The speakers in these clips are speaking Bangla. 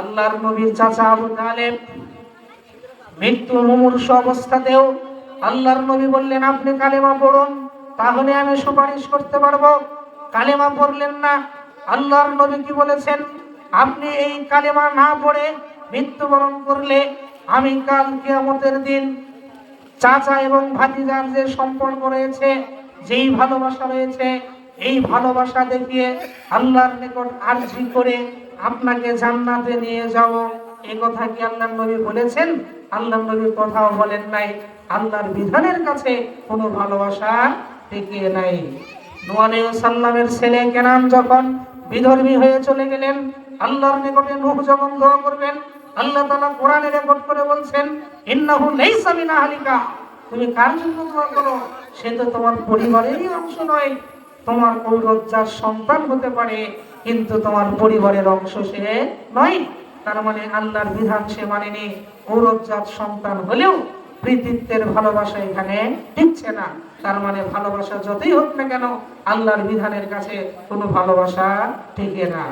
আল্লাহর নবীর চাচা আবু তালেব মৃত্যু মুমূর্ষু অবস্থাতেও আল্লাহর নবী বললেন, আপনি কালেমা পড়ুন, তাহলে আমি সুপারিশ করতে পারবো। কালেমা পড়লেন না। আল্লাহর নবী কি বলেছেন? আপনি এই কালেমা না পড়ে মৃত্যুবরণ করলে আমি কাল কিয়ামতের দিন চাচা এবং ভাতিজার যে সম্পর্ক রয়েছে, যেই ভালোবাসা রয়েছে, এই ভালোবাসা দেখিয়ে আল্লাহর নিকট আরজি করে আপনাকে জান্নাতে নিয়ে যাব। এই কথা কি আল্লাহর নবী বলেছেন? আল্লাহর নবী কথাও বলেন নাই। আল্লাহর বিধানের কাছে কোনো ভালোবাসা টিকে নাই। নূহ আলাইহিস সালামের ছেলে কেনান যখন বিধর্মী হয়ে চলে গেলেন, আল্লাহর নিকটে নূহ যখন দোয়া করবেন, আল্লাহ তাআলা কোরআনে রেকর্ড করে বলছেন, ইন্নাহু লাইসা মিন আহলিকা। তুমি কার জন্য দোয়া করো? সে তো তোমার পরিবারেরই অংশ নয়। তোমার ঔরজ্জার সন্তান হতে পারে, কিন্তু তোমার পরিবারের অংশ সে নয়। তার মানে আল্লাহর বিধান সে মানেনি। ঔরজ্জাত সন্তান হলেও পিতৃত্বের ভালোবাসা এখানে টিকছে না। তার মানে ভালোবাসা যতই হোক না কেন, আল্লাহর বিধানের কাছে কোনো ভালোবাসা টিকে না।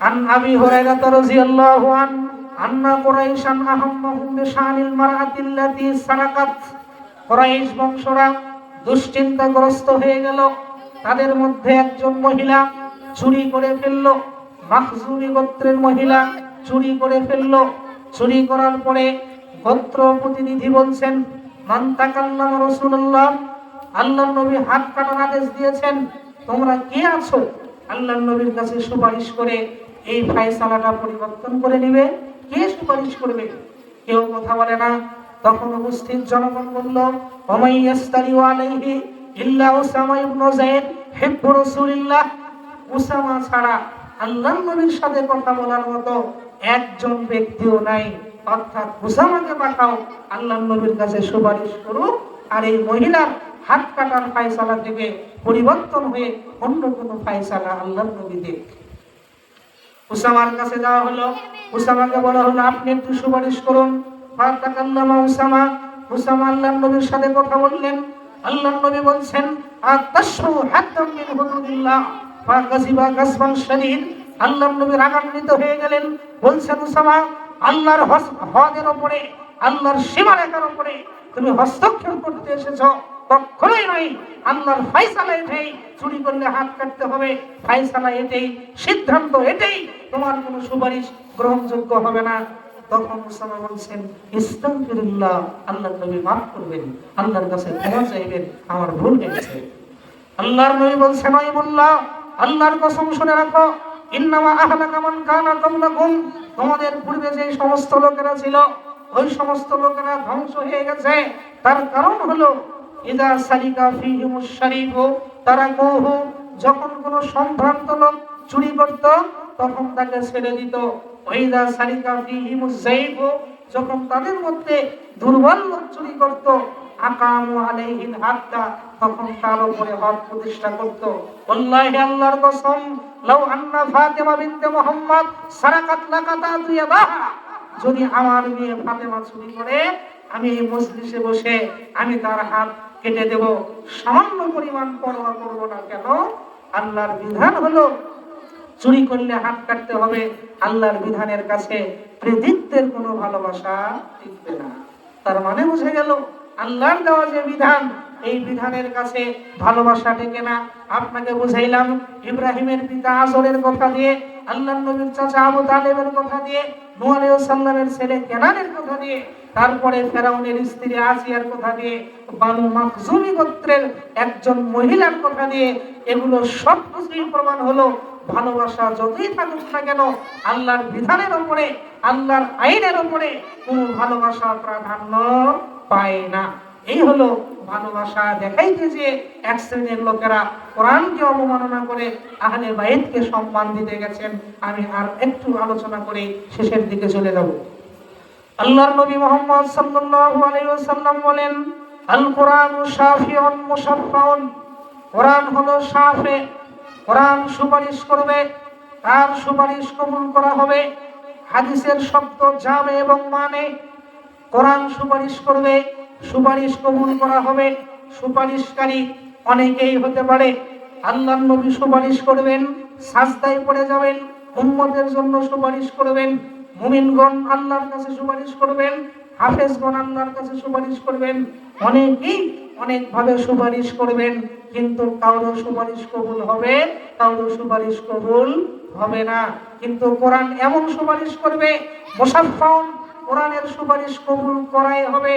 আন আবি হুরায়রা রাদিয়াল্লাহু আনহু আন্না কুরাইশান আহাম্মাহুম বিশানিল মারআতিল্লাতী সারাকাত। কুরাইশ বংশরা দুশ্চিন্তাগ্রস্ত হয়ে গেল। তাদের মধ্যে একজন মহিলা চুরি করে ফেলল। মাখজুমি গোত্রের মহিলা চুরি করে ফেলল। চুরি করার পরে গোত্র প্রতিনিধি বলছেন, মান তাকাল্লামা রাসূলুল্লাহ, আল্লাহর নবী হাত কাটার আদেশ দিয়েছেন, তোমরা কে আছো আল্লাহর নবীর কাছে সুপারিশ করে এই ফয়সালাটা পরিবর্তন করে নেবে? কে সুপারিশ করবে? কেউ কথা বলে না। তখন উপস্থিত জনগণ বলল, ওমাইয়াস্তারিউ আলাইহি ইল্লা উসামা ইবনে যায়েদ হিব্বু রাসূলিল্লাহ। উসামা ছাড়া আল্লাহর নবীর সাথে কথা বলার মতো একজন ব্যক্তিও নাই। অর্থাৎ উসামাকে পাঠাও, আল্লাহর নবীর কাছে সুপারিশ করুক, আর এই মহিলার হাত কাটার ফয়সালা থেকে পরিবর্তন হয়ে অন্য কোনো ফয়সালা আল্লাহর নবী দেখ। উসামার কাছে যাওয়া হলো। উসামাকে বলা হলো, আপনি একটু সুপারিশ করুন। ফাতাকাল্লামা উসামা। উসামা আল্লাহর নবীর সাথে কথা বললেন। আল্লাহর নবী বলছেন, আতাশু হাত্তাম মিন হুদুদিল্লাহ ফাগাজিবা গাসবান শাদীদ। আল্লাহর নবী রাগান্বিত হয়ে গেলেন। বলছেন, উসামা, আল্লাহর হদের উপরে, আল্লাহর সীমারেখার উপরে তুমি হস্তক্ষেপ করতে এসেছো? কখনোই নয়। আল্লাহর ফয়সালা এটাই, চুরি করলে হাত কাটতে হবে। ফয়সালা এটাই, সিদ্ধান্ত এটাই, তোমার কোনো সুপারিশ গ্রহণযোগ্য হবে না। তখন উসামা বলছেন, ইস্তাগফিরুল্লাহ, আল্লাহর নবী মাফ করবেন, আল্লাহর কাছে ক্ষমা চাইবেন, আমার ভুল হয়েছে। আল্লাহর নবী বলছেন, আইবুল্লাহ, আল্লাহর কসম শুনে রাখো, ইন্নামা আহলাকা মান কানা ক্বাবলাকুম, তোমাদের পূর্বে যে সমস্ত লোকেরা ছিল, ওই সমস্ত লোকেরা ধ্বংস হয়ে গেছে। তার কারণ হলো, ইযা সালিকা ফীহিমুশ শারীফু তারাকুহু, যখন কোনো সম্ভ্রান্ত লোক চুরি করত তখন তাকে ছেড়ে দিত। ওয়াইযা সালিকা ফীহিমুজ যায়ফু, যখন তাদের মধ্যে দুর্বল লোক চুরি করত, আকামু আলাইহিল হাদ্দা, তখন তার উপরে হদ প্রতিষ্ঠা করত। ওয়াল্লাহি, আল্লাহর কসম, লাউ আন্না ফাতিমা বিনতে মুহাম্মদ সারাকাত লাকাতাতু ইয়াদাহা, যদি আমার মেয়ে ফাতেমা চুরি করে, আমি এই মজলিসে বসে আমি তার হাত কেটে দেব, সামান্য পরিমাণ পরোয়া করব না। কেন? আল্লাহর বিধান হলো চুরি করলে হাত কাটতে হবে। আল্লাহর বিধানের কাছে কৃতিত্বের কোনো ভালোবাসা টিকবে না। তার মানে বুঝে গেল, আল্লাহর দেওয়া যে বিধান, এই বিধানের কাছে ভালোবাসা টিকে না। আপনাকে বুঝাইলাম ইব্রাহিমের পিতা আজরের কথা দিয়ে, আল্লাহর নবীর চাচা আবু তালেবের কথা দিয়ে, নূহ আলাইহিস সালামের ছেলে কেনানের কথা দিয়ে, তারপরে ফেরাউনের স্ত্রী আসিয়ার কথা দিয়ে, বানু মাখজুমি গোত্রের একজন মহিলার কথা দিয়ে, এগুলো সব কিছুই প্রমাণ হলো ভালোবাসা যতই থাকুক না কেন, আল্লাহর বিধানের উপরে, আল্লাহর আইনের উপরে কোনো ভালোবাসা প্রাধান্য পায় না। এই হলো ভালোবাসা দেখাইতে যে এক শ্রেণীর লোকেরা কোরআনকে অবমাননা করে আহলে বাইতকে সম্মান দিতে গেছেন। আমি আর একটু আলোচনা করে শেষের দিকে চলে যাব। আল্লাহর নবী মুহাম্মদ সাল্লাল্লাহু আলাইহি ওয়াসাল্লাম বলেন, আল কোরআনু শাফিউন মুশাফফাউন, কোরআন হলো শাফে, কোরআন সুপারিশ করবে, তার সুপারিশ কবুল করা হবে। হাদিসের শব্দ জামে এবং মানে, কোরআন সুপারিশ করবে, সুপারিশ কবুল করা হবে। সুপারিশকারী অনেকেই হতে পারে। আল্লাহর নবী সুপারিশ করবেন, সাজদায় পড়ে যাবেন, উম্মতের জন্য সুপারিশ করবেন, মুমিনগণ আল্লাহর কাছে সুপারিশ করবেন, হাফেজগণ আল্লাহর কাছে সুপারিশ করবেন, অনেকেই অনেক ভাবে সুপারিশ করবেন, কিন্তু কারো সুপারিশ কবুল হবে, কারো সুপারিশ কবুল হবে না। কিন্তু কোরআন এমন সুপারিশ করবে, মুসাফফাউন, কোরআনের সুপারিশ কবুল করাই হবে।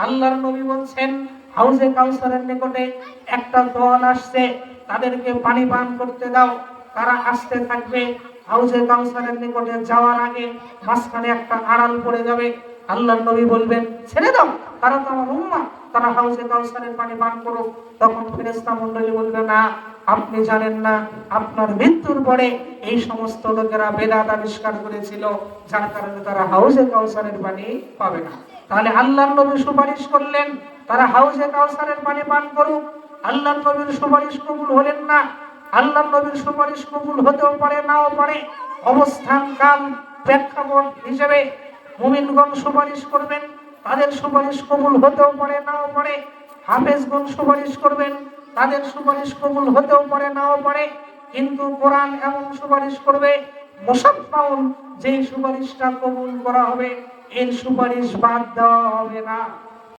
আল্লাহর নবী বলছেন, হাউজে কাউসারের নিকটে একটা দল আসছে, তাদেরকে পানি পান করতে দাও, তারা আসতে থাকবে। হাউজে কাউসারের নিকটে যাওয়ার আগে মাঝখানে একটা আড়াল পড়ে যাবে। আল্লাহর নবী বলবেন, ছেড়ে দাও, তারা তো আমার উম্মাহ, তারা হাউজে কাউসারের পানি পান করুক। তখন ফেরেশতা মণ্ডলী বলবে, না, আপনি জানেন না, আপনার মৃত্যুর পরে এই সমস্ত লোকেরা বেদাত আবিষ্কার করেছিল, যার কারণে তারা হাউজে কাউসারের পানি পাবে না। তাহলে আল্লাহর নবী সুপারিশ করলেন, তারা হাউজে কাউসারের পানি পান করুক। আল্লাহর নবীর সুপারিশ কবুল হলেন না। আল্লাহর নবীর সুপারিশ কবুল হতেও পারে, নাও পারে। অবস্থান, কাল, প্রেক্ষাপট হিসেবে মুমিনগণ সুপারিশ করবেন, তাদের সুপারিশ কবুল হতেও পারে, নাও পারে। হাফেজগণ সুপারিশ করবেন, তাদের সুপারিশ কবুল হতেও পারে, নাও পারে। কিন্তু কোরআন এমন সুপারিশ করবে, মুসাফফাউন, যেই সুপারিশটা কবুল করা হবে, এর সুপারিশ বাদ দেওয়া হবে না।